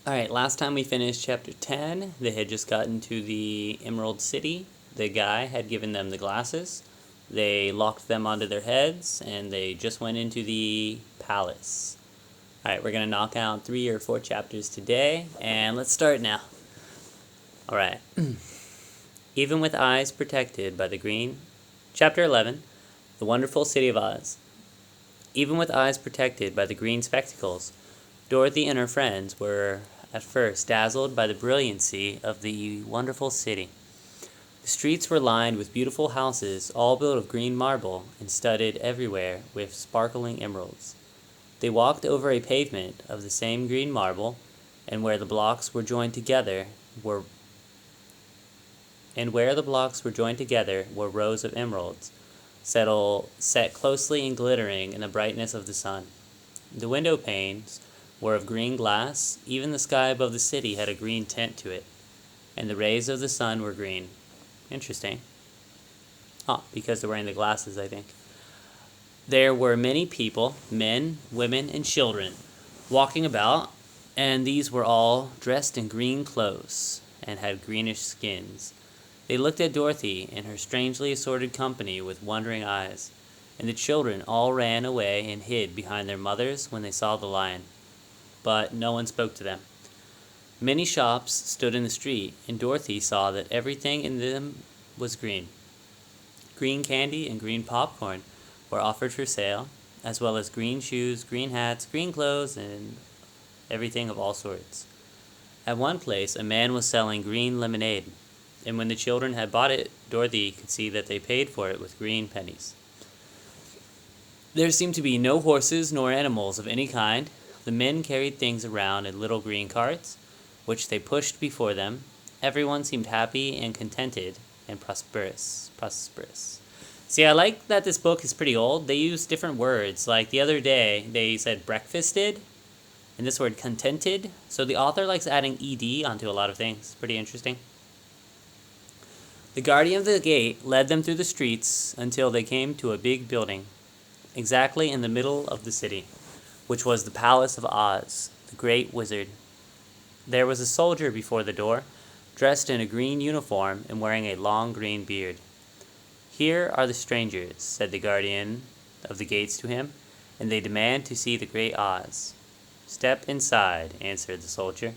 Alright, last time we finished chapter 10, they had just gotten to the Emerald City. The guy had given them the glasses. They locked them onto their heads, and they just went into the palace. Alright, we're going to knock out 3 or 4 chapters today, and let's start now. Alright. Even with eyes protected by the green... Chapter 11, The Wonderful City of Oz. Even with eyes protected by the green spectacles, Dorothy and her friends were at first dazzled by the brilliancy of the wonderful city. The streets were lined with beautiful houses, all built of green marble and studded everywhere with sparkling emeralds. They walked over a pavement of the same green marble, and where the blocks were joined together were rows of emeralds, set closely and glittering in the brightness of the sun. The window panes were of green glass. Even the sky above the city had a green tint to it, and the rays of the sun were green. Interesting. Because they're wearing the glasses, I think. There were many people, men, women, and children, walking about, and these were all dressed in green clothes and had greenish skins. They looked at Dorothy and her strangely assorted company with wondering eyes, and the children all ran away and hid behind their mothers when they saw the lion. But no one spoke to them. Many shops stood in the street, and Dorothy saw that everything in them was green. Green candy and green popcorn were offered for sale, as well as green shoes, green hats, green clothes, and everything of all sorts. At one place, a man was selling green lemonade, and when the children had bought it, Dorothy could see that they paid for it with green pennies. There seemed to be no horses nor animals of any kind. The men carried things around in little green carts, which they pushed before them. Everyone seemed happy and contented and prosperous. See, I like that this book is pretty old. They use different words. Like the other day, they said breakfasted, and this word contented. So the author likes adding ed onto a lot of things. Pretty interesting. The guardian of the gate led them through the streets until they came to a big building, exactly in the middle of the city, which was the Palace of Oz, the Great Wizard. There was a soldier before the door, dressed in a green uniform and wearing a long green beard. "Here are the strangers," said the guardian of the gates to him, "and they demand to see the Great Oz." "Step inside," answered the soldier,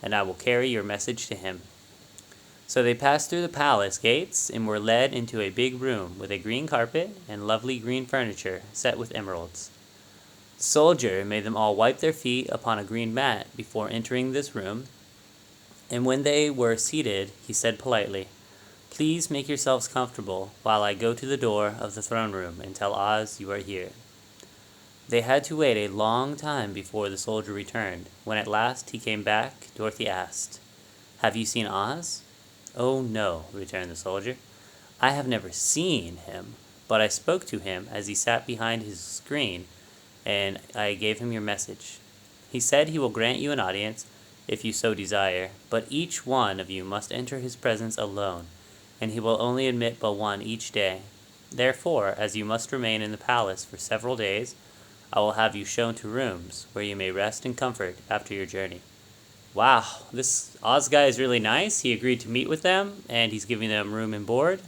"and I will carry your message to him." So they passed through the palace gates and were led into a big room with a green carpet and lovely green furniture set with emeralds. The soldier made them all wipe their feet upon a green mat before entering this room, and when they were seated, he said politely, "Please make yourselves comfortable while I go to the door of the throne room and tell Oz you are here." They had to wait a long time before the soldier returned. When at last he came back, Dorothy asked, "Have you seen Oz?" "Oh, no," returned the soldier. "I have never seen him, but I spoke to him as he sat behind his screen, and I gave him your message. He said he will grant you an audience, if you so desire, but each one of you must enter his presence alone, and he will only admit but one each day. Therefore, as you must remain in the palace for several days, I will have you shown to rooms where you may rest in comfort after your journey." Wow, this Oz guy is really nice. He agreed to meet with them, and he's giving them room and board.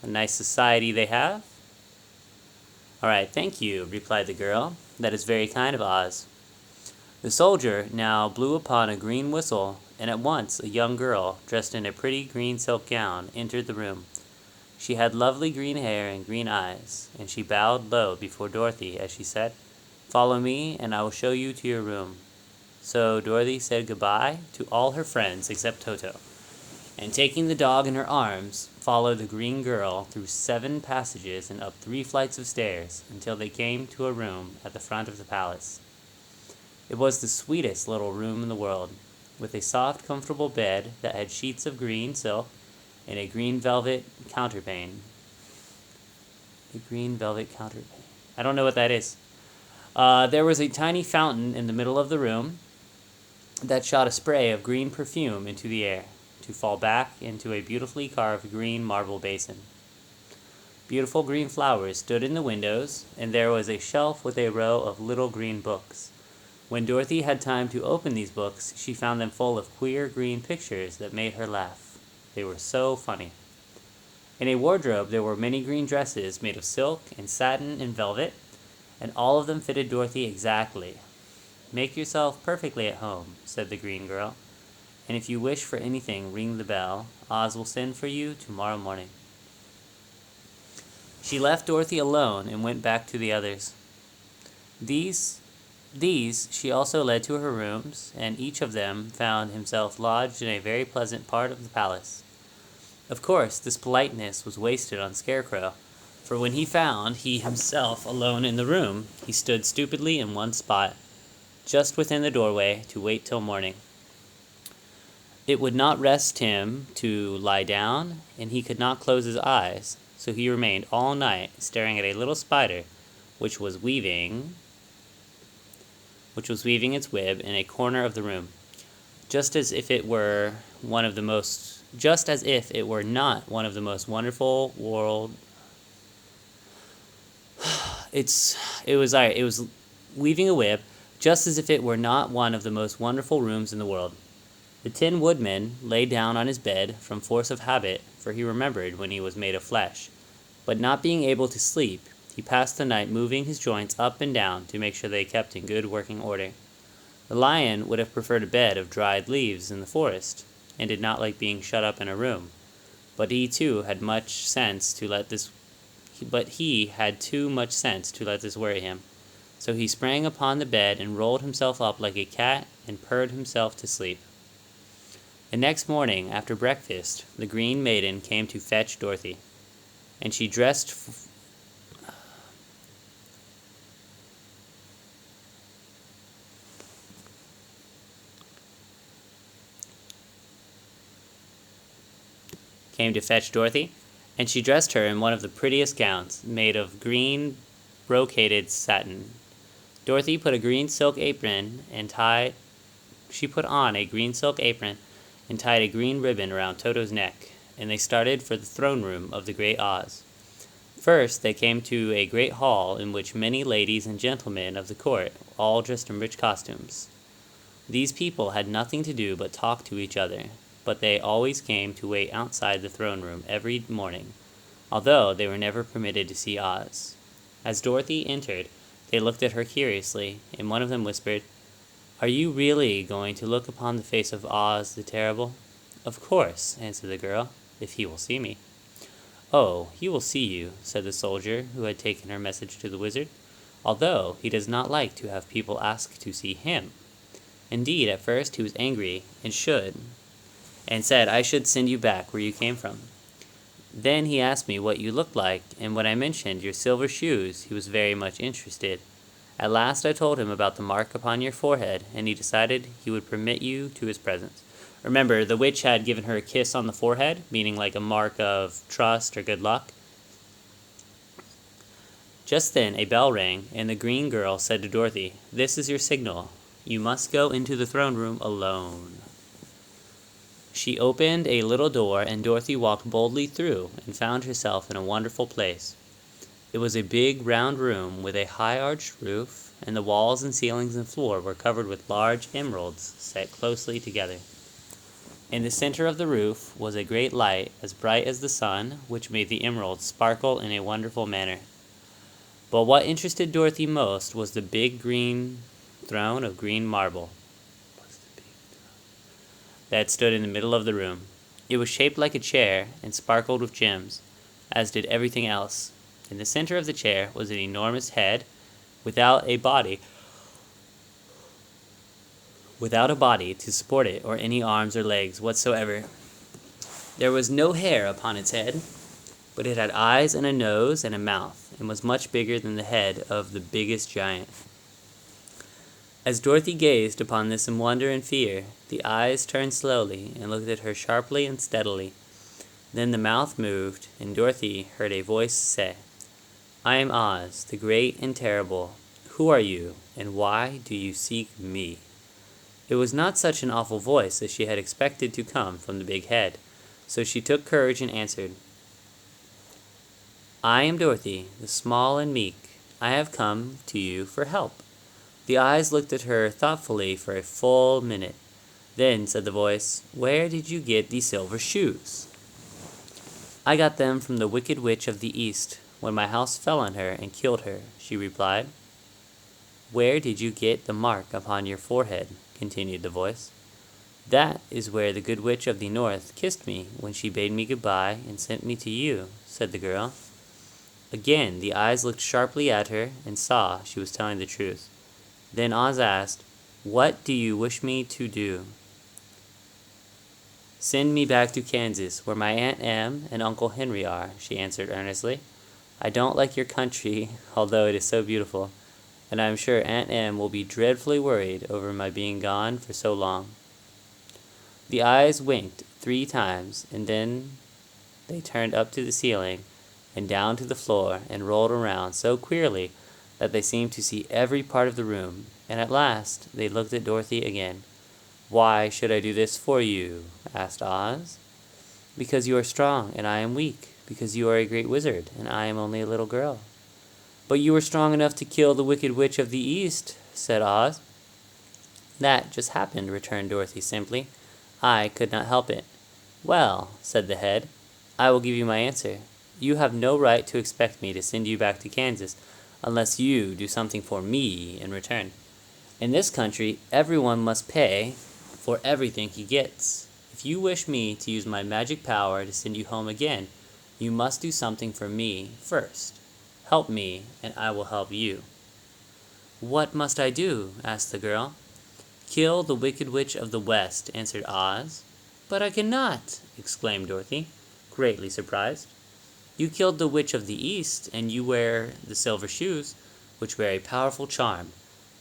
A nice society they have. "All right, thank you," replied the girl. "That is very kind of Oz." The soldier now blew upon a green whistle, and at once a young girl, dressed in a pretty green silk gown, entered the room. She had lovely green hair and green eyes, and she bowed low before Dorothy as she said, "Follow me, and I will show you to your room." So Dorothy said goodbye to all her friends except Toto, and taking the dog in her arms, followed the green girl through 7 passages and up 3 flights of stairs until they came to a room at the front of the palace. It was the sweetest little room in the world, with a soft, comfortable bed that had sheets of green silk and a green velvet counterpane. A green velvet counterpane. I don't know what that is. There was a tiny fountain in the middle of the room that shot a spray of green perfume into the air, to fall back into a beautifully carved green marble basin. Beautiful green flowers stood in the windows, and there was a shelf with a row of little green books. When Dorothy had time to open these books, she found them full of queer green pictures that made her laugh. They were so funny. In a wardrobe there were many green dresses made of silk and satin and velvet, and all of them fitted Dorothy exactly. "Make yourself perfectly at home," said the green girl, "and if you wish for anything, ring the bell. Oz will send for you tomorrow morning." She left Dorothy alone and went back to the others. These she also led to her rooms, and each of them found himself lodged in a very pleasant part of the palace. Of course, this politeness was wasted on Scarecrow, for when he found he himself alone in the room, he stood stupidly in one spot, just within the doorway, to wait till morning. It would not rest him to lie down, and he could not close his eyes, so he remained all night staring at a little spider which was weaving its web in a corner of the room, just as if it were not one of the most wonderful world. It was weaving a web, just as if it were not one of the most wonderful rooms in the world. The Tin Woodman lay down on his bed from force of habit, for he remembered when he was made of flesh, but not being able to sleep, he passed the night moving his joints up and down to make sure they kept in good working order. The Lion would have preferred a bed of dried leaves in the forest, and did not like being shut up in a room, but he had too much sense to let this worry him. So he sprang upon the bed and rolled himself up like a cat and purred himself to sleep. The next morning, after breakfast, the Green Maiden came to fetch Dorothy, and she dressed her in one of the prettiest gowns, made of green brocaded satin. Dorothy put on a green silk apron and tied a green ribbon around Toto's neck, and they started for the throne room of the Great Oz. First, they came to a great hall in which many ladies and gentlemen of the court, all dressed in rich costumes. These people had nothing to do but talk to each other, but they always came to wait outside the throne room every morning, although they were never permitted to see Oz. As Dorothy entered, they looked at her curiously, and one of them whispered, "Are you really going to look upon the face of Oz the Terrible?" "Of course," answered the girl, "if he will see me." "Oh, he will see you," said the soldier who had taken her message to the wizard, "although he does not like to have people ask to see him. Indeed, at first he was angry and said I should send you back where you came from. Then he asked me what you looked like, and when I mentioned your silver shoes, he was very much interested. At last I told him about the mark upon your forehead, and he decided he would permit you to his presence." Remember, the witch had given her a kiss on the forehead, meaning like a mark of trust or good luck. Just then a bell rang, and the green girl said to Dorothy, "This is your signal. You must go into the throne room alone." She opened a little door, and Dorothy walked boldly through and found herself in a wonderful place. It was a big round room with a high arched roof, and the walls and ceilings and floor were covered with large emeralds set closely together. In the center of the roof was a great light as bright as the sun, which made the emeralds sparkle in a wonderful manner. But what interested Dorothy most was the big green throne of green marble that stood in the middle of the room. It was shaped like a chair and sparkled with gems, as did everything else. In the center of the chair was an enormous head without a body to support it or any arms or legs whatsoever. There was no hair upon its head, but it had eyes and a nose and a mouth, and was much bigger than the head of the biggest giant. As Dorothy gazed upon this in wonder and fear, the eyes turned slowly and looked at her sharply and steadily. Then the mouth moved, and Dorothy heard a voice say, "I am Oz, the great and terrible. Who are you, and why do you seek me?" It was not such an awful voice as she had expected to come from the big head, so she took courage and answered, "I am Dorothy, the small and meek. I have come to you for help. The eyes looked at her thoughtfully for a full minute. Then said the voice, "Where did you get these silver shoes?" "I got them from the Wicked Witch of the East, when my house fell on her and killed her," she replied. "Where did you get the mark upon your forehead?" continued the voice. "That is where the Good Witch of the North kissed me when she bade me goodbye and sent me to you," said the girl. Again the eyes looked sharply at her and saw she was telling the truth. Then Oz asked, "What do you wish me to do?" "Send me back to Kansas, where my Aunt Em and Uncle Henry are," she answered earnestly. "I don't like your country, although it is so beautiful, and I am sure Aunt Em will be dreadfully worried over my being gone for so long." The eyes winked 3 times, and then they turned up to the ceiling and down to the floor and rolled around so queerly that they seemed to see every part of the room, and at last they looked at Dorothy again. "Why should I do this for you?" asked Oz. "Because you are strong and I am weak, because you are a great wizard and I am only a little girl." "But you were strong enough to kill the Wicked Witch of the East," said Oz. "That just happened," returned Dorothy simply. "I could not help it." "Well," said the head, "I will give you my answer. You have no right to expect me to send you back to Kansas unless you do something for me in return. In this country, everyone must pay for everything he gets. If you wish me to use my magic power to send you home again, you must do something for me first. Help me, and I will help you." "What must I do?" asked the girl. "Kill the Wicked Witch of the West," answered Oz. "But I cannot!" exclaimed Dorothy, greatly surprised. "You killed the Witch of the East, and you wear the silver shoes, which wear a powerful charm.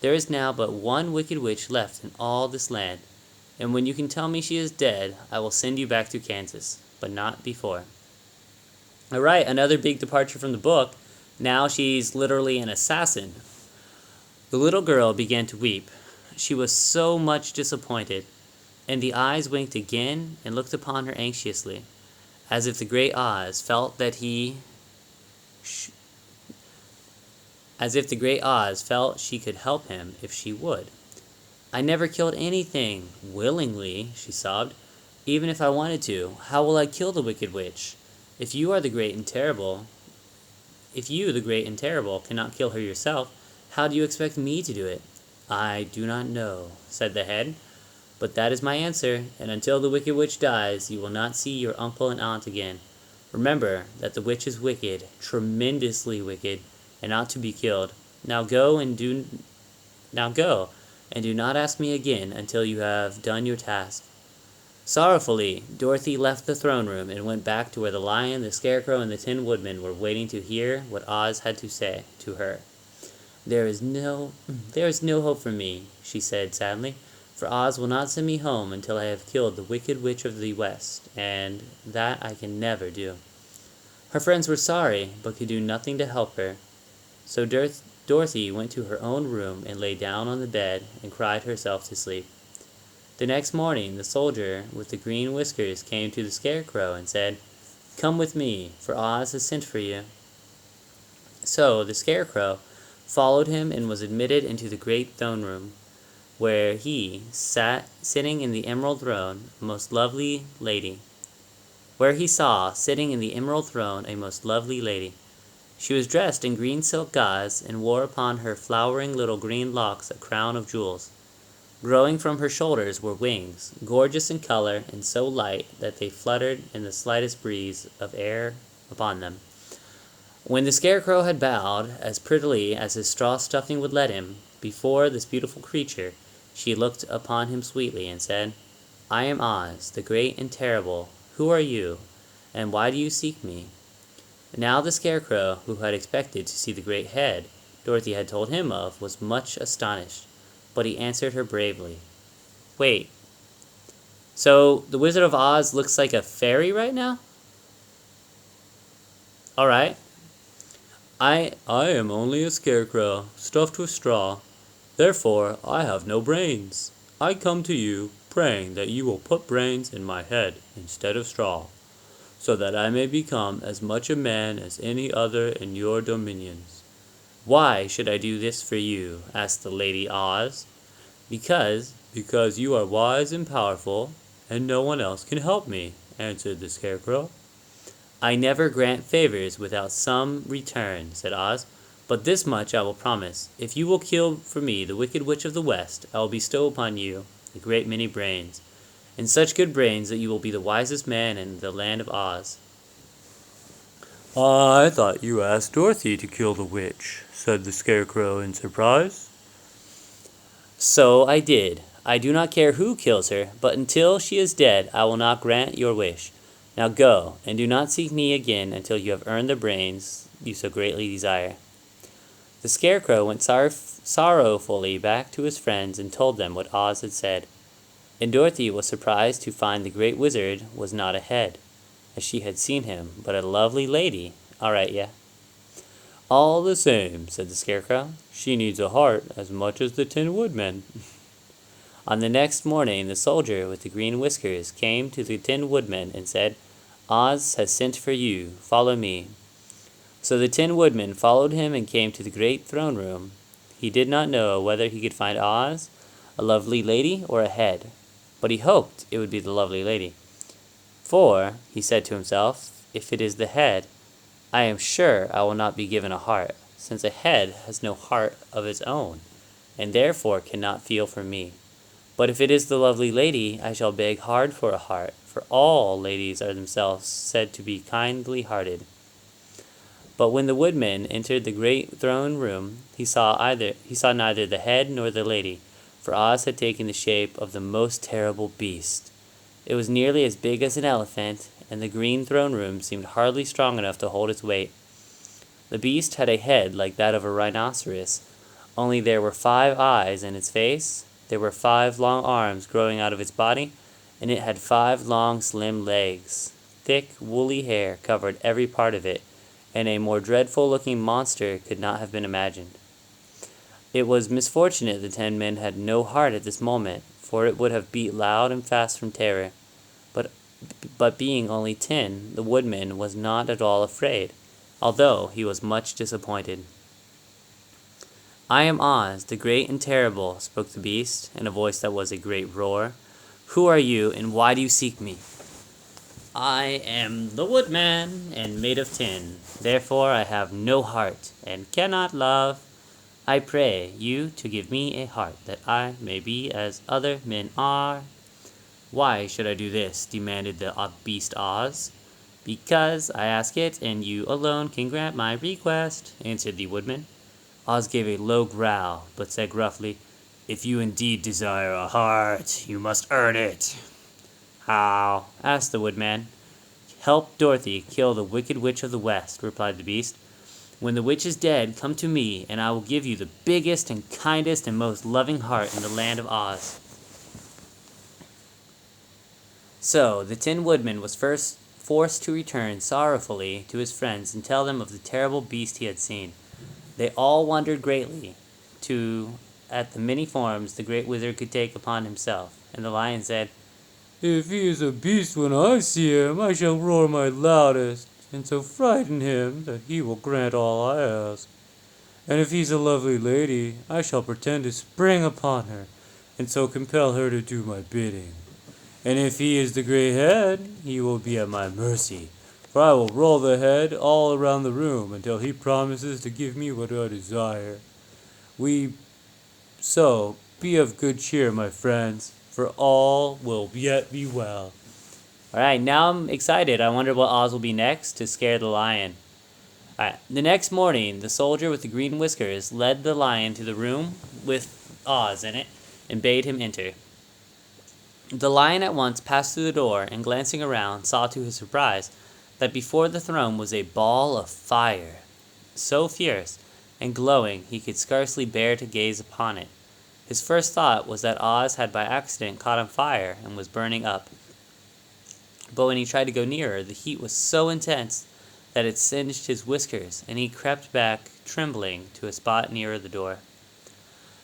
There is now but one Wicked Witch left in all this land, and when you can tell me she is dead, I will send you back to Kansas, but not before." Alright, another big departure from the book. Now she's literally an assassin. The little girl began to weep. She was so much disappointed, and the eyes winked again and looked upon her anxiously, as if the great Oz felt she could help him if she would. "I never killed anything willingly," she sobbed. "Even if I wanted to, how will I kill the Wicked Witch? If you, the great and terrible, cannot kill her yourself, how do you expect me to do it?" "I do not know," said the head, "but that is my answer, and until the Wicked Witch dies, you will not see your uncle and aunt again. Remember that the witch is wicked, tremendously wicked, and ought to be killed. Now go, and do not ask me again until you have done your task." Sorrowfully, Dorothy left the throne room and went back to where the lion, the scarecrow, and the Tin Woodman were waiting to hear what Oz had to say to her. There is no hope for me," she said sadly, "for Oz will not send me home until I have killed the Wicked Witch of the West, and that I can never do." Her friends were sorry, but could do nothing to help her. So Dorothy went to her own room and lay down on the bed and cried herself to sleep. The next morning the soldier with the green whiskers came to the Scarecrow and said, "Come with me, for Oz has sent for you." So the Scarecrow followed him and was admitted into the great throne room, where he sat sitting in the emerald throne a most lovely lady. She was dressed in green silk gauze and wore upon her flowering little green locks a crown of jewels. Growing from her shoulders were wings, gorgeous in color and so light that they fluttered in the slightest breeze of air upon them. When the Scarecrow had bowed, as prettily as his straw stuffing would let him, before this beautiful creature, she looked upon him sweetly and said, "I am Oz, the great and terrible. Who are you, and why do you seek me?" Now the Scarecrow, who had expected to see the great head Dorothy had told him of, was much astonished, but he answered her bravely. "Wait, so the Wizard of Oz looks like a fairy right now?" "Alright. I am only a scarecrow, stuffed with straw. Therefore, I have no brains. I come to you, praying that you will put brains in my head instead of straw, so that I may become as much a man as any other in your dominions. "Why should I do this for you?" asked the Lady Oz. Because you are wise and powerful, and no one else can help me," answered the Scarecrow. "I never grant favors without some return," said Oz, "but this much I will promise. If you will kill for me the Wicked Witch of the West, I will bestow upon you a great many brains, and such good brains that you will be the wisest man in the land of Oz." "I thought you asked Dorothy to kill the witch," said the Scarecrow in surprise. "So I did. I do not care who kills her, but until she is dead I will not grant your wish. Now go, and do not seek me again until you have earned the brains you so greatly desire." The Scarecrow went sorrowfully back to his friends and told them what Oz had said. And Dorothy was surprised to find the Great Wizard was not a head, as she had seen him, but a lovely lady. "All right, yeah." "All the same," said the Scarecrow, "she needs a heart as much as the Tin Woodman." On the next morning the soldier with the green whiskers came to the Tin Woodman and said, "Oz has sent for you. Follow me." So the Tin Woodman followed him and came to the great throne room. He did not know whether he could find Oz, a lovely lady, or a head, but he hoped it would be the lovely lady. "For," he said to himself, "if it is the head, I am sure I will not be given a heart, since a head has no heart of its own, and therefore cannot feel for me. But if it is the lovely lady, I shall beg hard for a heart, for all ladies are themselves said to be kindly-hearted." But when the Woodman entered the great throne room, he saw neither the head nor the lady, for Oz had taken the shape of the most terrible beast. It was nearly as big as an elephant, and the green throne room seemed hardly strong enough to hold its weight. The beast had a head like that of a rhinoceros, only there were 5 eyes in its face, there were 5 long arms growing out of its body, and it had 5 long slim legs. Thick, woolly hair covered every part of it, and a more dreadful-looking monster could not have been imagined. It was misfortunate the 10 men had no heart at this moment, for it would have beat loud and fast from terror. But being only 10, the Woodman was not at all afraid, although he was much disappointed. "I am Oz, the great and terrible," spoke the beast, in a voice that was a great roar. "Who are you, and why do you seek me?" "I am the Woodman, and made of tin. Therefore I have no heart, and cannot love. I pray you to give me a heart, that I may be as other men are." "Why should I do this?" demanded the beast Oz. "Because I ask it, and you alone can grant my request," answered the Woodman. Oz gave a low growl, but said gruffly, "If you indeed desire a heart, you must earn it." "How?" asked the Woodman. "Help Dorothy kill the Wicked Witch of the West," replied the beast. "When the witch is dead, come to me, and I will give you the biggest and kindest and most loving heart in the land of Oz." So the Tin Woodman was first forced to return sorrowfully to his friends and tell them of the terrible beast he had seen. They all wondered greatly at the many forms the Great Wizard could take upon himself, and the Lion said, "If he is a beast when I see him, I shall roar my loudest, and so frighten him that he will grant all I ask. And if he's a lovely lady, I shall pretend to spring upon her, and so compel her to do my bidding. And if he is the gray head, he will be at my mercy, for I will roll the head all around the room until he promises to give me what I desire. So be of good cheer, my friends, for all will yet be well." Alright, now I'm excited. I wonder what Oz will be next to scare the lion. Alright, the next morning, the soldier with the green whiskers led the lion to the room with Oz in it and bade him enter. The lion at once passed through the door, and glancing around, saw to his surprise that before the throne was a ball of fire, so fierce and glowing he could scarcely bear to gaze upon it. His first thought was that Oz had by accident caught on fire and was burning up. But when he tried to go nearer, the heat was so intense that it singed his whiskers, and he crept back, trembling, to a spot nearer the door.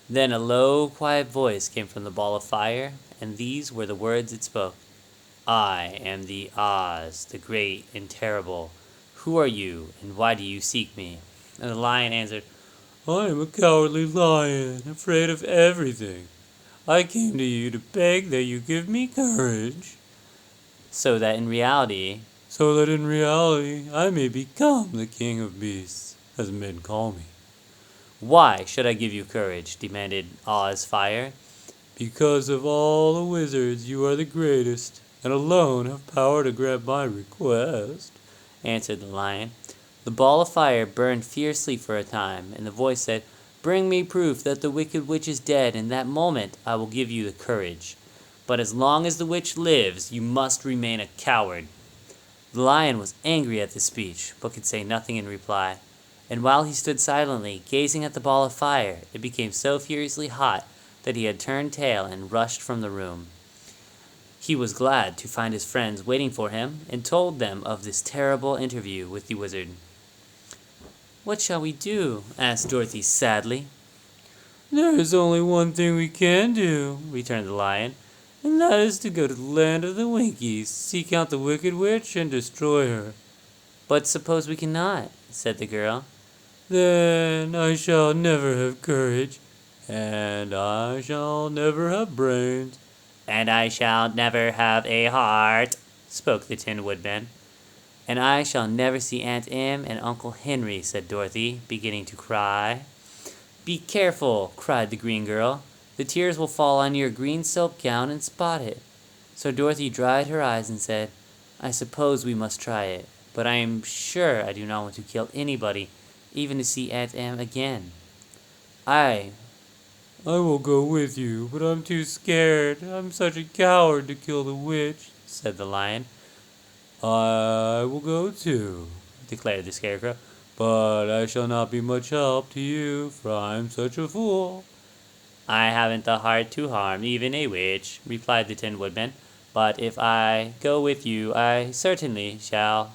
Then a low, quiet voice came from the ball of fire, and these were the words it spoke. "I am the Oz, the great and terrible. Who are you, and why do you seek me?" And the lion answered, I am a cowardly lion, afraid of everything. I came to you to beg that you give me courage, So that in reality, I may become the king of beasts, as men call me. why should I give you courage? Demanded Oz Fire. Because of all the wizards, you are the greatest, and alone have power to grant my request, answered the lion. The ball of fire burned fiercely for a time, and the voice said, Bring me proof that the wicked witch is dead, and that moment I will give you the courage. But as long as the witch lives, you must remain a coward. The lion was angry at this speech, but could say nothing in reply. And while he stood silently, gazing at the ball of fire, it became so furiously hot that he had turned tail and rushed from the room. He was glad to find his friends waiting for him, and told them of this terrible interview with the wizard. What shall we do? Asked Dorothy sadly. There is only one thing we can do, returned the lion, and that is to go to the land of the Winkies, seek out the wicked witch, and destroy her. But suppose we cannot, said the girl. Then I shall never have courage, and I shall never have brains. And I shall never have a heart, spoke the Tin Woodman. And I shall never see Aunt Em and Uncle Henry, said Dorothy, beginning to cry. Be careful, cried the green girl. The tears will fall on your green silk gown and spot it. So Dorothy dried her eyes and said, I suppose we must try it, but I am sure I do not want to kill anybody, even to see Aunt Em again. I will go with you, but I'm too scared. I'm such a coward to kill the witch, said the lion. I will go too, declared the Scarecrow. But I shall not be much help to you, for I'm such a fool. I haven't the heart to harm even a witch, replied the Tin Woodman. But if I go with you, I certainly shall.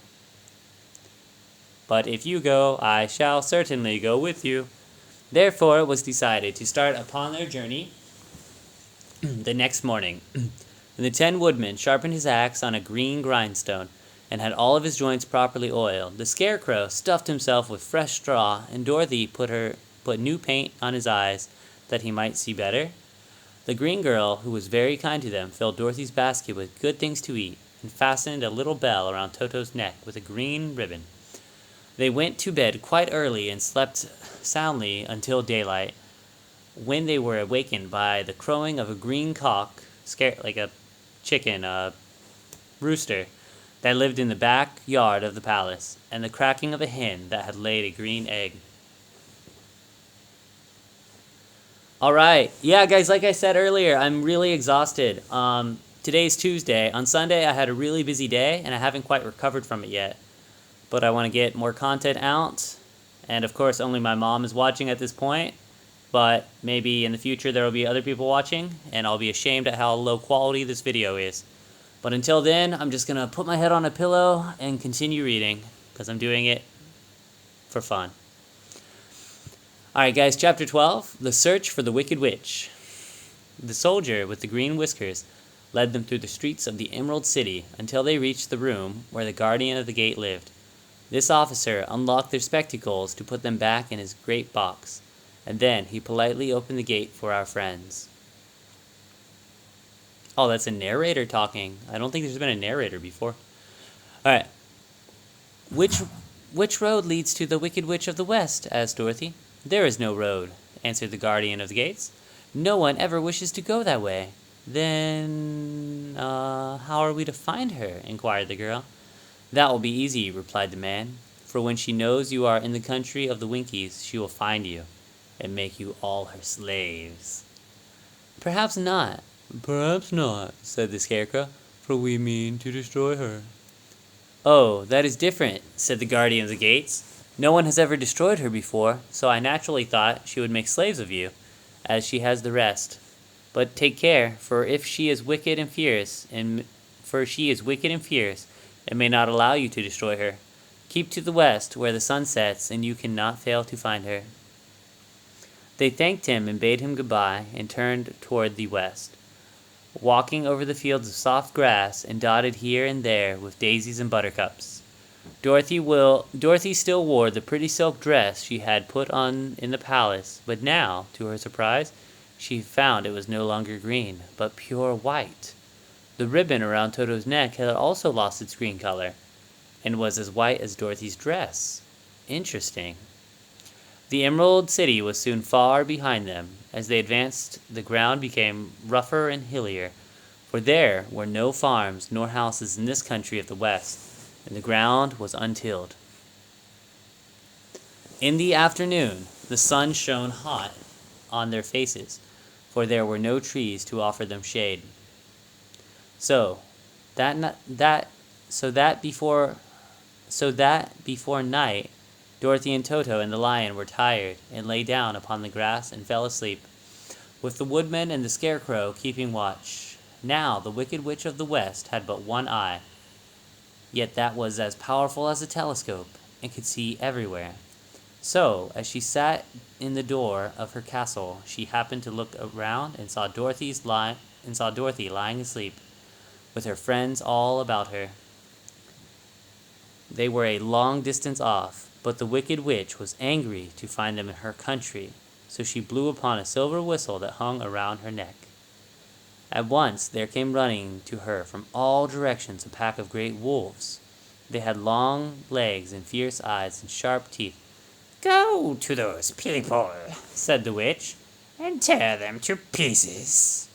But if you go, I shall certainly go with you. Therefore it was decided to start upon their journey the next morning. And the Tin Woodman sharpened his axe on a green grindstone, and had all of his joints properly oiled. The Scarecrow stuffed himself with fresh straw, and Dorothy put new paint on his eyes, that he might see better. The green girl, who was very kind to them, filled Dorothy's basket with good things to eat, and fastened a little bell around Toto's neck with a green ribbon. They went to bed quite early and slept soundly until daylight, when they were awakened by the crowing of a green cock, like a chicken, rooster, that lived in the backyard of the palace, and the cracking of a hen that had laid a green egg. Alright, yeah guys, like I said earlier, I'm really exhausted. Today's Tuesday. On Sunday I had a really busy day, and I haven't quite recovered from it yet. But I want to get more content out, and of course only my mom is watching at this point. But maybe in the future there will be other people watching, and I'll be ashamed at how low quality this video is. But until then, I'm just going to put my head on a pillow and continue reading, because I'm doing it for fun. Alright guys, Chapter 12, The Search for the Wicked Witch. The soldier with the green whiskers led them through the streets of the Emerald City until they reached the room where the guardian of the gate lived. This officer unlocked their spectacles to put them back in his great box, and then he politely opened the gate for our friends. Oh, that's a narrator talking. I don't think there's been a narrator before. Alright. Which road leads to the Wicked Witch of the West? Asked Dorothy. There is no road, answered the guardian of the gates. No one ever wishes to go that way. Then, how are we to find her? Inquired the girl. That will be easy, replied the man. For when she knows you are in the country of the Winkies, she will find you, and make you all her slaves. Perhaps not. Perhaps not, said the Scarecrow, for we mean to destroy her. Oh, that is different, said the guardian of the gates. No one has ever destroyed her before, so I naturally thought she would make slaves of you, as she has the rest. But take care, for she is wicked and fierce, and may not allow you to destroy her. Keep to the west, where the sun sets, and you cannot fail to find her. They thanked him and bade him goodbye, and turned toward the west, walking over the fields of soft grass and dotted here and there with daisies and buttercups. Dorothy still wore the pretty silk dress she had put on in the palace, but now, to her surprise, she found it was no longer green, but pure white. The ribbon around Toto's neck had also lost its green color, and was as white as Dorothy's dress. Interesting. The Emerald City was soon far behind them. As they advanced, the ground became rougher and hillier, for there were no farms nor houses in this country of the West, and the ground was untilled. In the afternoon, the sun shone hot on their faces, for there were no trees to offer them shade. So that before night, Dorothy and Toto and the lion were tired and lay down upon the grass and fell asleep, with the woodman and the scarecrow keeping watch. Now the Wicked Witch of the West had but one eye, yet that was as powerful as a telescope and could see everywhere. So, as she sat in the door of her castle, she happened to look around and saw Dorothy lying asleep, with her friends all about her. They were a long distance off, but the Wicked Witch was angry to find them in her country, so she blew upon a silver whistle that hung around her neck. At once there came running to her from all directions a pack of great wolves. They had long legs and fierce eyes and sharp teeth. "Go to those people," said the witch, "and tear them to pieces."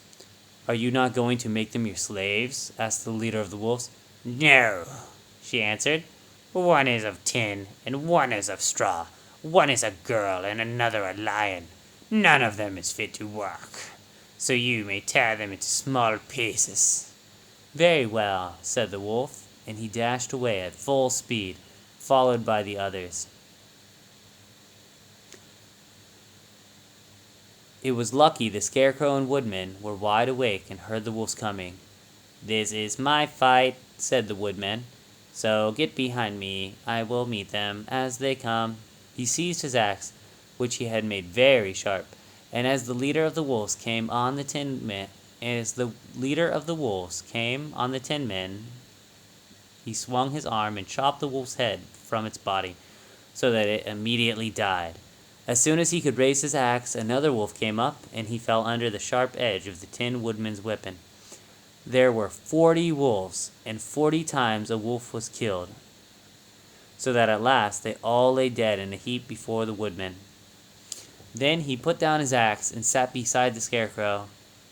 "Are you not going to make them your slaves?" asked the leader of the wolves. "No," she answered. "One is of tin, and one is of straw. One is a girl, and another a lion. None of them is fit to work, so you may tear them into small pieces." "Very well," said the wolf, and he dashed away at full speed, followed by the others. It was lucky the Scarecrow and Woodman were wide awake and heard the wolves coming. "This is my fight," said the Woodman, "so get behind me. I will meet them as they come." He seized his axe, which he had made very sharp, and as the leader of the wolves came on the tin men, he swung his arm and chopped the wolf's head from its body, so that it immediately died. As soon as he could raise his axe, another wolf came up, and he fell under the sharp edge of the Tin Woodman's weapon. There were 40 wolves, and 40 times a wolf was killed, so that at last they all lay dead in a heap before the Woodman. Then he put down his axe and sat beside the Scarecrow,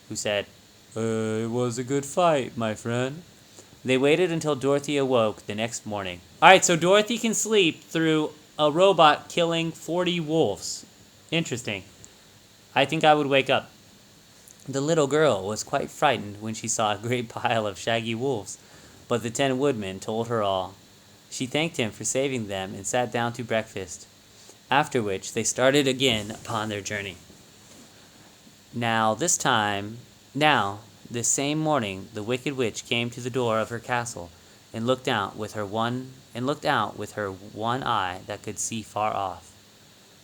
who said, "It was a good fight, my friend." They waited until Dorothy awoke the next morning. Alright, so Dorothy can sleep through a robot killing 40 wolves. Interesting. I think I would wake up. The little girl was quite frightened when she saw a great pile of shaggy wolves, but the Tin Woodman told her all. She thanked him for saving them and sat down to breakfast, after which they started again upon their journey. Now, this same morning, the Wicked Witch came to the door of her castle and looked out with her one eye that could see far off.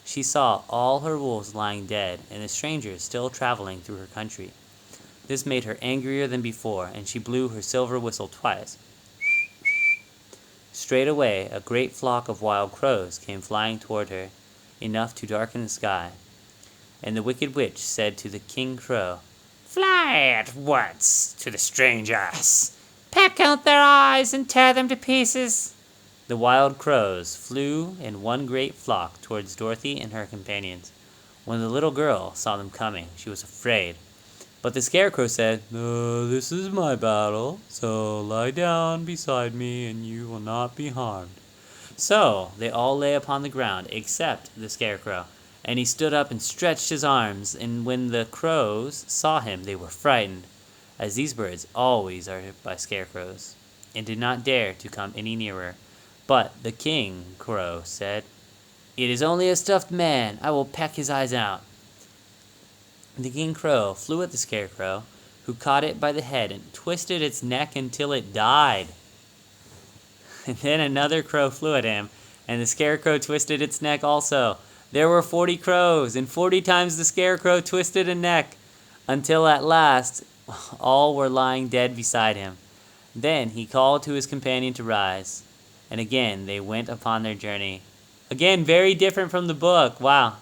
She saw all her wolves lying dead and the strangers still traveling through her country. This made her angrier than before, and she blew her silver whistle twice. Straightway a great flock of wild crows came flying toward her, enough to darken the sky. And the Wicked Witch said to the King Crow, "Fly at once to the strangers. Peck out their eyes and tear them to pieces." The wild crows flew in one great flock towards Dorothy and her companions. When the little girl saw them coming, she was afraid. But the Scarecrow said, This is my battle, so lie down beside me and you will not be harmed." So they all lay upon the ground except the Scarecrow, and he stood up and stretched his arms, and when the crows saw him they were frightened, as these birds always are by scarecrows, and did not dare to come any nearer. But the King Crow said, "It is only a stuffed man. I will peck his eyes out." The King Crow flew at the Scarecrow, who caught it by the head and twisted its neck until it died. And then another crow flew at him, and the Scarecrow twisted its neck also. There were 40 crows, and 40 times the Scarecrow twisted a neck, until at last all were lying dead beside him. Then he called to his companion to rise, and again they went upon their journey. Again, very different from the book. Wow.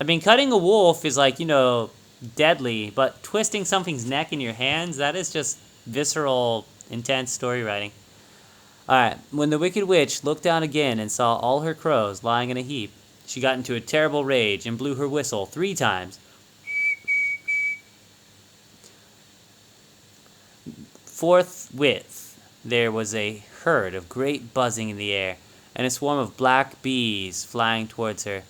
I mean, cutting a wolf is like, deadly, but twisting something's neck in your hands, that is just visceral, intense story writing. Alright, when the Wicked Witch looked down again and saw all her crows lying in a heap, she got into a terrible rage and blew her whistle 3 times. Forthwith, there was a herd of great buzzing in the air, and a swarm of black bees flying towards her.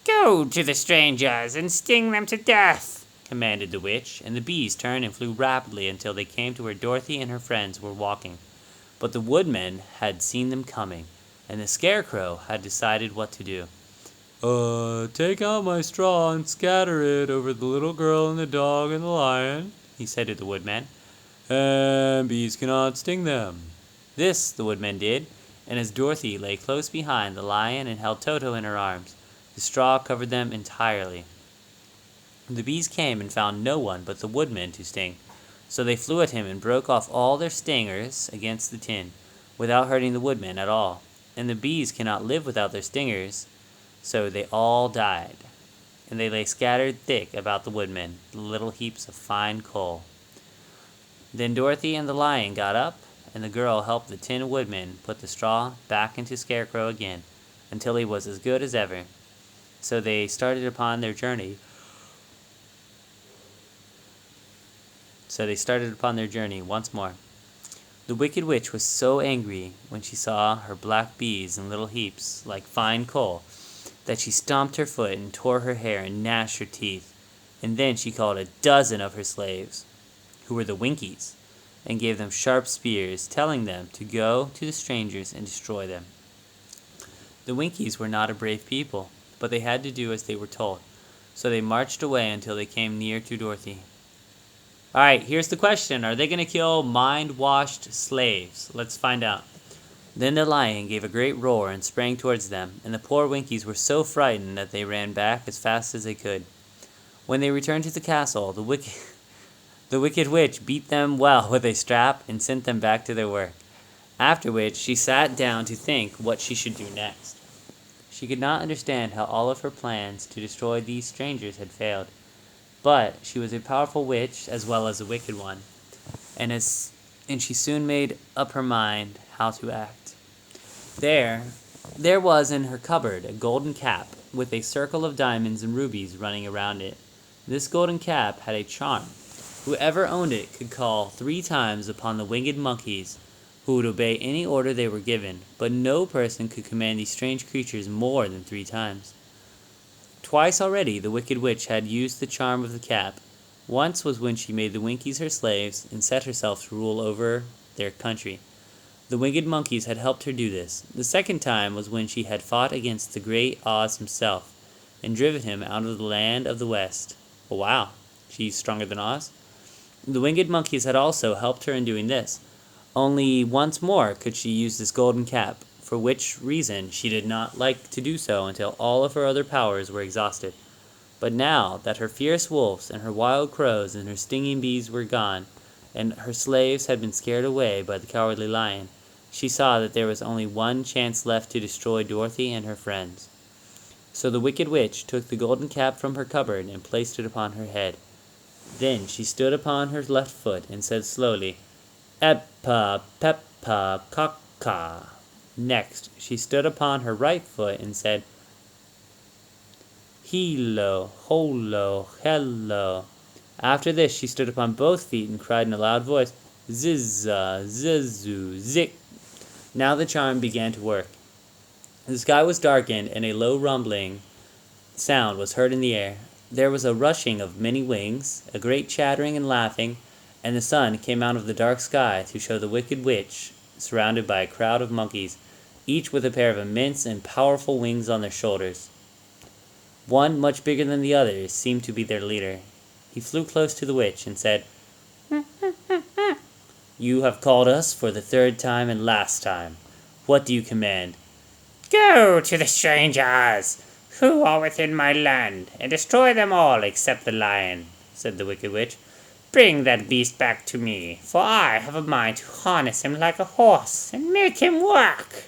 Go to the strangers and sting them to death, commanded the witch, and the bees turned and flew rapidly until they came to where Dorothy and her friends were walking. But the woodman had seen them coming, and the scarecrow had decided what to do. Take out my straw and scatter it over the little girl and the dog and the lion, he said to the woodman. And bees cannot sting them. This the woodman did, and as Dorothy lay close behind the lion and held Toto in her arms, the straw covered them entirely. The bees came and found no one but the woodman to sting, so they flew at him and broke off all their stingers against the tin, without hurting the woodman at all. And the bees cannot live without their stingers, so they all died, and they lay scattered thick about the woodman, little heaps of fine coal. Then Dorothy and the lion got up, and the girl helped the Tin Woodman put the straw back into Scarecrow again, until he was as good as ever. So they started upon their journey. Once more. The Wicked Witch was so angry when she saw her black bees in little heaps, like fine coal, that she stomped her foot and tore her hair and gnashed her teeth. And then she called 12 of her slaves, who were the Winkies, and gave them sharp spears, telling them to go to the strangers and destroy them. The Winkies were not a brave people, but they had to do as they were told, so they marched away until they came near to Dorothy. Alright, here's the question. Are they going to kill mind-washed slaves? Let's find out. Then the lion gave a great roar and sprang towards them, and the poor Winkies were so frightened that they ran back as fast as they could. When they returned to the castle, the Wicked Witch beat them well with a strap and sent them back to their work, after which she sat down to think what she should do next. She could not understand how all of her plans to destroy these strangers had failed, but she was a powerful witch as well as a wicked one, and she soon made up her mind how to act. There was in her cupboard a golden cap with a circle of diamonds and rubies running around it. This golden cap had a charm. Whoever owned it could call 3 times upon the winged monkeys, who would obey any order they were given, but no person could command these strange creatures more than 3 times. Twice already the Wicked Witch had used the charm of the cap. Once was when she made the Winkies her slaves and set herself to rule over their country. The winged monkeys had helped her do this. The second time was when she had fought against the great Oz himself and driven him out of the land of the West. Oh, wow, she's stronger than Oz. The winged monkeys had also helped her in doing this. Only once more could she use this golden cap, for which reason she did not like to do so until all of her other powers were exhausted. But now that her fierce wolves and her wild crows and her stinging bees were gone, and her slaves had been scared away by the cowardly lion, she saw that there was only one chance left to destroy Dorothy and her friends. So the Wicked Witch took the golden cap from her cupboard and placed it upon her head. Then she stood upon her left foot and said slowly, "Eppa, Peppa, Kaka." Next, she stood upon her right foot and said, "Hilo, holo, hello." After this, she stood upon both feet and cried in a loud voice, "Zizza, zizu, zik." Now the charm began to work. The sky was darkened, and a low rumbling sound was heard in the air. There was a rushing of many wings, a great chattering and laughing, and the sun came out of the dark sky to show the Wicked Witch surrounded by a crowd of monkeys, each with a pair of immense and powerful wings on their shoulders. One, much bigger than the others, seemed to be their leader. He flew close to the witch and said, "You have called us for the 3rd time and last time. What do you command?" Go to the strangers who are within my land, and destroy them all except the lion, said the Wicked Witch. Bring that beast back to me, for I have a mind to harness him like a horse and make him work."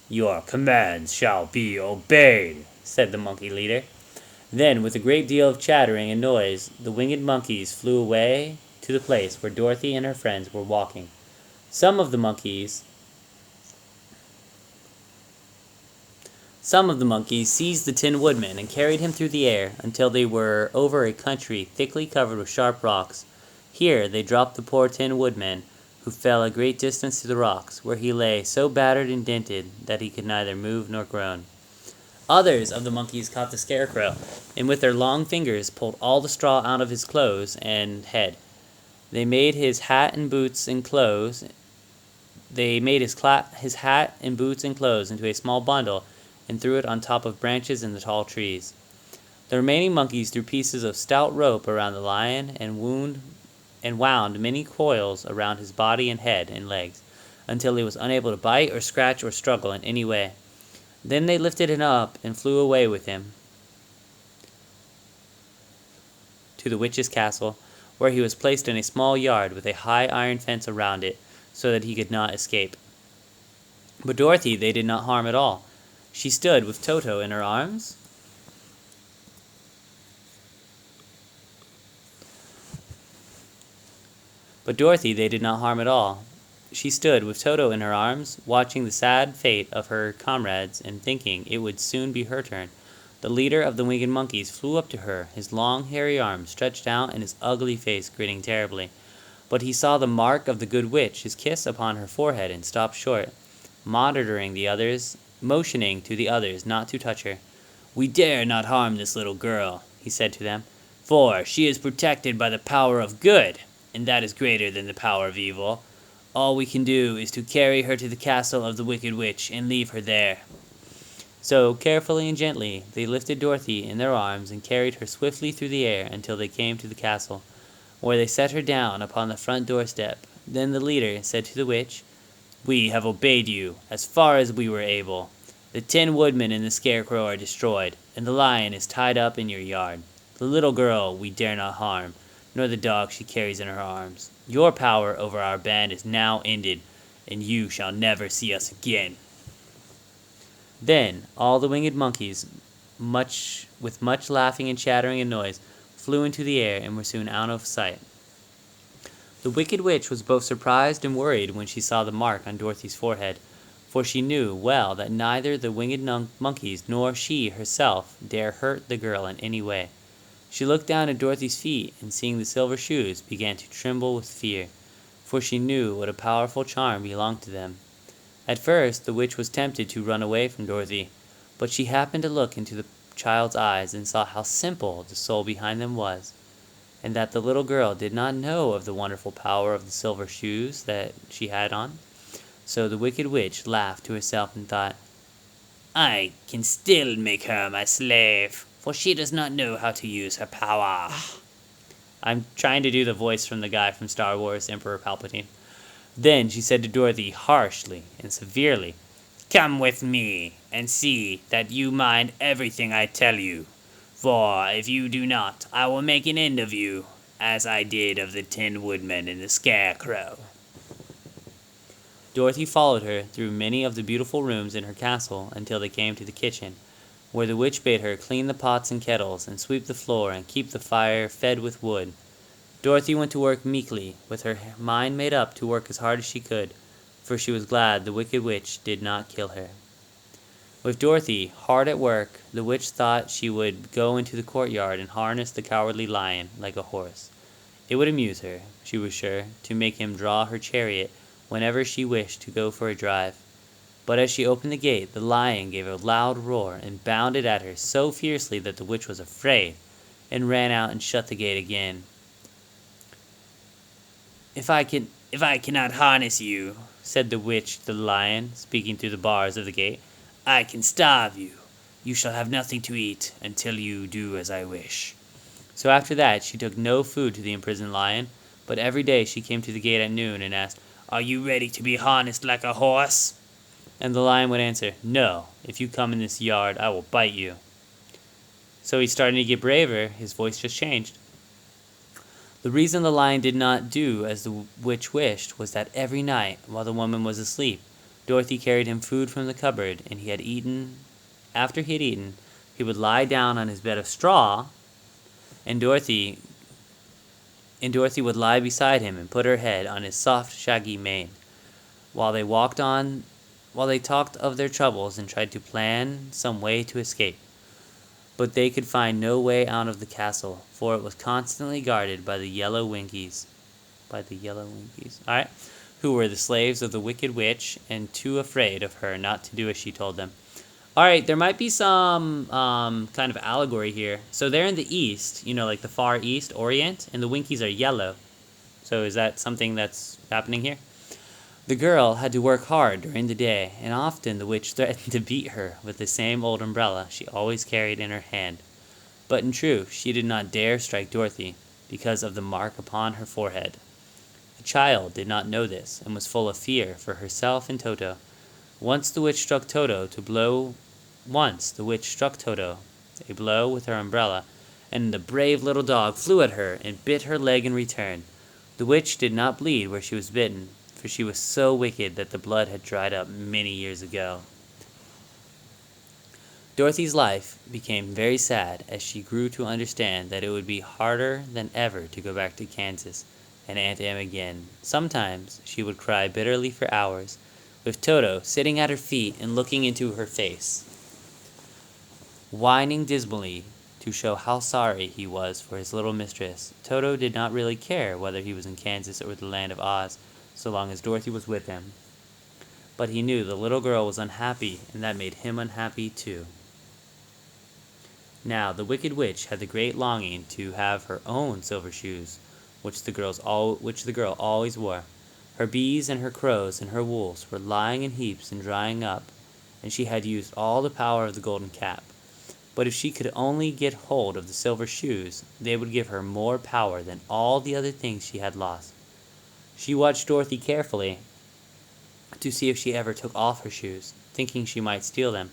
"Your commands shall be obeyed," said the monkey leader. Then, with a great deal of chattering and noise, the winged monkeys flew away to the place where Dorothy and her friends were walking. Some of the monkeys seized the Tin Woodman and carried him through the air until they were over a country thickly covered with sharp rocks. Here they dropped the poor Tin Woodman, who fell a great distance to the rocks, where he lay so battered and dented that he could neither move nor groan. Others of the monkeys caught the Scarecrow, and with their long fingers pulled all the straw out of his clothes and head. They made his hat and boots and clothes. His hat and boots and clothes into a small bundle, and threw it on top of branches in the tall trees. The remaining monkeys threw pieces of stout rope around the lion and wound many coils around his body and head and legs, until he was unable to bite or scratch or struggle in any way. Then they lifted him up and flew away with him to the witch's castle, where he was placed in a small yard with a high iron fence around it, so that he could not escape. But Dorothy they did not harm at all. She stood with Toto in her arms. She stood with Toto in her arms, watching the sad fate of her comrades and thinking it would soon be her turn. The leader of the winged monkeys flew up to her, his long hairy arms stretched out and his ugly face grinning terribly. But he saw the mark of the good witch, his kiss upon her forehead, and stopped short, motioning to the others not to touch her. "We dare not harm this little girl," he said to them, "for she is protected by the power of good, and that is greater than the power of evil. All we can do is to carry her to the castle of the Wicked Witch and leave her there." So, carefully and gently, they lifted Dorothy in their arms and carried her swiftly through the air until they came to the castle, where they set her down upon the front doorstep. Then the leader said to the witch, "We have obeyed you as far as we were able. The Tin Woodman and the Scarecrow are destroyed, and the lion is tied up in your yard. The little girl we dare not harm, nor the dog she carries in her arms. Your power over our band is now ended, and you shall never see us again." Then all the winged monkeys, with much laughing and chattering and noise, flew into the air and were soon out of sight. The Wicked Witch was both surprised and worried when she saw the mark on Dorothy's forehead, for she knew well that neither the winged monkeys nor she herself dare hurt the girl in any way. She looked down at Dorothy's feet, and seeing the silver shoes, began to tremble with fear, for she knew what a powerful charm belonged to them. At first the witch was tempted to run away from Dorothy, but she happened to look into the child's eyes and saw how simple the soul behind them was, and that the little girl did not know of the wonderful power of the silver shoes that she had on. So the Wicked Witch laughed to herself and thought, "I can still make her my slave, for she does not know how to use her power." I'm trying to do the voice from the guy from Star Wars, Emperor Palpatine. Then she said to Dorothy harshly and severely, "Come with me, and see that you mind everything I tell you. For if you do not, I will make an end of you, as I did of the Tin Woodman and the Scarecrow." Dorothy followed her through many of the beautiful rooms in her castle until they came to the kitchen, where the witch bade her clean the pots and kettles, and sweep the floor, and keep the fire fed with wood. Dorothy went to work meekly, with her mind made up to work as hard as she could, for she was glad the Wicked Witch did not kill her. With Dorothy hard at work, the witch thought she would go into the courtyard and harness the cowardly lion like a horse. It would amuse her, she was sure, to make him draw her chariot whenever she wished to go for a drive. But as she opened the gate, the lion gave a loud roar and bounded at her so fiercely that the witch was afraid, and ran out and shut the gate again. If I cannot harness you," said the witch to the lion, speaking through the bars of the gate, "I can starve you. You shall have nothing to eat until you do as I wish." So after that she took no food to the imprisoned lion, but every day she came to the gate at noon and asked, "Are you ready to be harnessed like a horse?" And the lion would answer, "No, if you come in this yard, I will bite you." So he's starting to get braver. His voice just changed. The reason the lion did not do as the witch wished was that every night, while the woman was asleep, Dorothy carried him food from the cupboard, and he had eaten. After he had eaten, he would lie down on his bed of straw, and Dorothy would lie beside him and put her head on his soft, shaggy mane, while they talked of their troubles and tried to plan some way to escape. But they could find no way out of the castle, for it was constantly guarded by the yellow winkies. Alright. Who were the slaves of the wicked witch and too afraid of her not to do as she told them. Alright, there might be some kind of allegory here. So they're in the east, like the far east, Orient, and the winkies are yellow. So is that something that's happening here? The girl had to work hard during the day, and often the witch threatened to beat her with the same old umbrella she always carried in her hand. But in truth, she did not dare strike Dorothy, because of the mark upon her forehead. The child did not know this, and was full of fear for herself and Toto. Once the witch struck Toto a blow with her umbrella, and the brave little dog flew at her and bit her leg in return. The witch did not bleed where she was bitten, for she was so wicked that the blood had dried up many years ago. Dorothy's life became very sad as she grew to understand that it would be harder than ever to go back to Kansas and Aunt Em again. Sometimes she would cry bitterly for hours, with Toto sitting at her feet and looking into her face, whining dismally to show how sorry he was for his little mistress. Toto did not really care whether he was in Kansas or the land of Oz, so long as Dorothy was with him. But he knew the little girl was unhappy, and that made him unhappy too. Now the wicked witch had the great longing to have her own silver shoes, which the girl always wore. Her bees and her crows and her wools were lying in heaps and drying up, and she had used all the power of the golden cap. But if she could only get hold of the silver shoes, they would give her more power than all the other things she had lost. She watched Dorothy carefully to see if she ever took off her shoes, thinking she might steal them.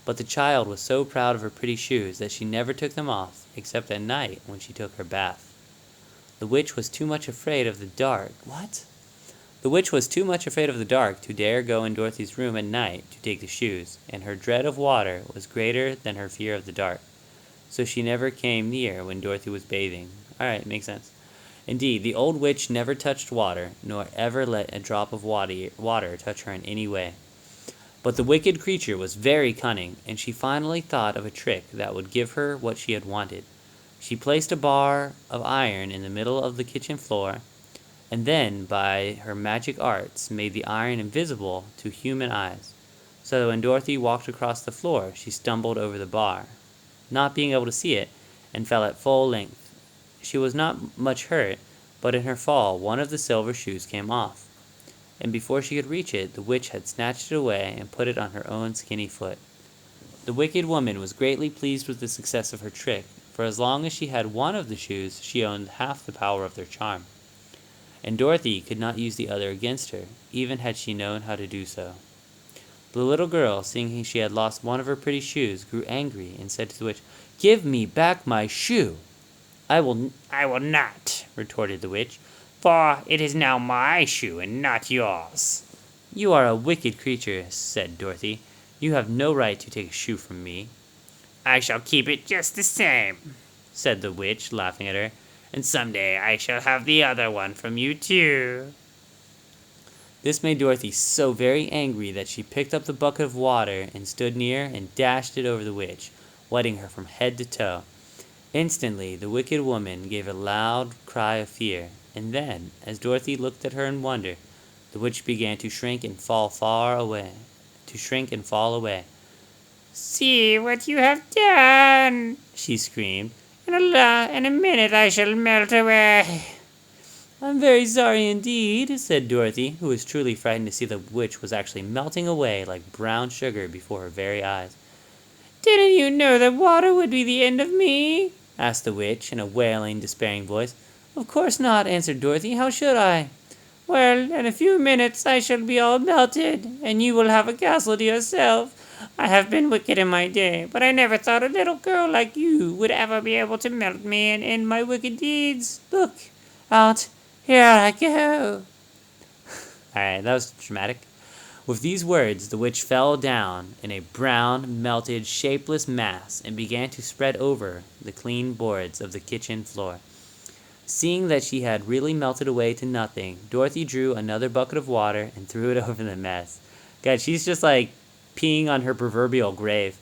But the child was so proud of her pretty shoes that she never took them off, except at night when she took her bath. The witch was too much afraid of the dark. The witch was too much afraid of the dark to dare go in Dorothy's room at night to take the shoes, and her dread of water was greater than her fear of the dark. So she never came near when Dorothy was bathing. Alright, makes sense. Indeed, the old witch never touched water, nor ever let a drop of water touch her in any way. But the wicked creature was very cunning, and she finally thought of a trick that would give her what she had wanted. She placed a bar of iron in the middle of the kitchen floor, and then, by her magic arts, made the iron invisible to human eyes, so that when Dorothy walked across the floor, she stumbled over the bar, not being able to see it, and fell at full length. She was not much hurt, but in her fall one of the silver shoes came off, and before she could reach it, the witch had snatched it away and put it on her own skinny foot. The wicked woman was greatly pleased with the success of her trick, for as long as she had one of the shoes, she owned half the power of their charm, and Dorothy could not use the other against her, even had she known how to do so. The little girl, seeing she had lost one of her pretty shoes, grew angry and said to the witch, "Give me back my shoe!" I will not, retorted the witch, for it is now my shoe and not yours. "You are a wicked creature," said Dorothy. "You have no right to take a shoe from me." "I shall keep it just the same," said the witch, laughing at her. "and someday I shall have the other one from you too." This made Dorothy so very angry that she picked up the bucket of water and stood near and dashed it over the witch, wetting her from head to toe. Instantly, the wicked woman gave a loud cry of fear, and then, as Dorothy looked at her in wonder, the witch began to shrink and fall away. "See what you have done!" she screamed. "In a minute I shall melt away." "I'm very sorry indeed," said Dorothy, who was truly frightened to see the witch was actually melting away like brown sugar before her very eyes. "Didn't you know that water would be the end of me?" asked the witch in a wailing, despairing voice. "Of course not," answered Dorothy. "How should I?" "Well, in a few minutes I shall be all melted, and you will have a castle to yourself. I have been wicked in my day, but I never thought a little girl like you would ever be able to melt me and end my wicked deeds. Look, Out. Here I go. Alright, that was dramatic. With these words, the witch fell down in a brown, melted, shapeless mass and began to spread over the clean boards of the kitchen floor. Seeing that she had really melted away to nothing, Dorothy drew another bucket of water and threw it over the mess. God, she's just like peeing on her proverbial grave.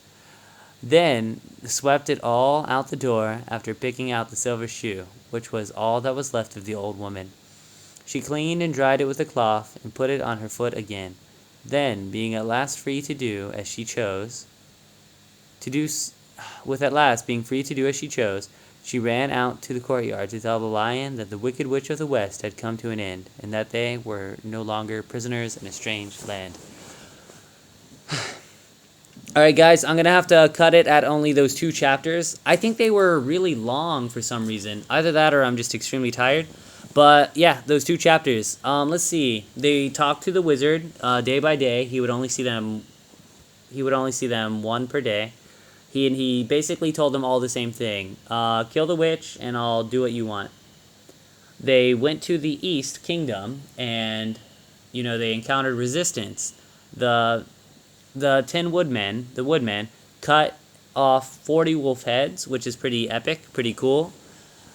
Then swept it all out the door after picking out the silver shoe, which was all that was left of the old woman. She cleaned and dried it with a cloth and put it on her foot again. Then, being at last free to do as she chose, she ran out to the courtyard to tell the lion that the Wicked Witch of the West had come to an end, and that they were no longer prisoners in a strange land. Alright guys, I'm going to have to cut it at only those 2 chapters. I think they were really long for some reason. Either that or I'm just extremely tired. But yeah, those 2 chapters. Let's see. They talked to the wizard day by day. He would only see them one per day. He basically told them all the same thing. Kill the witch and I'll do what you want. They went to the East Kingdom and they encountered resistance. The 10 woodmen cut off 40 wolf heads, which is pretty epic, pretty cool.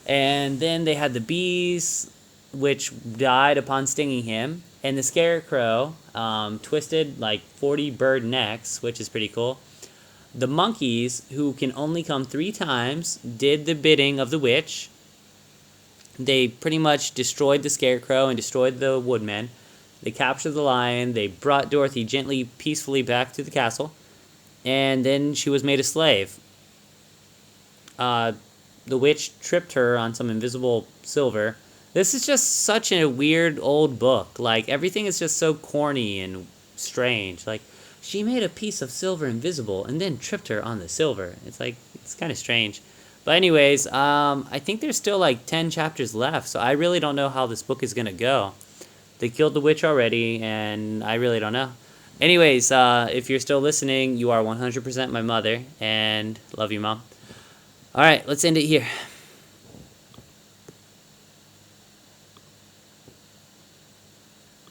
And then they had the bees, which died upon stinging him. And the scarecrow twisted like 40 bird necks, which is pretty cool. The monkeys, who can only come 3 times, did the bidding of the witch. They pretty much destroyed the scarecrow and destroyed the woodmen. They captured the lion. They brought Dorothy gently, peacefully back to the castle. And then she was made a slave. The witch tripped her on some invisible silver. This is just such a weird old book. Like, everything is just so corny and strange. Like, she made a piece of silver invisible and then tripped her on the silver. It's like, it's kind of strange. But anyways, I think there's still like 10 chapters left, so I really don't know how this book is going to go. They killed the witch already, and I really don't know. Anyways, if you're still listening, you are 100% my mother, and love you, Mom. Alright, let's end it here.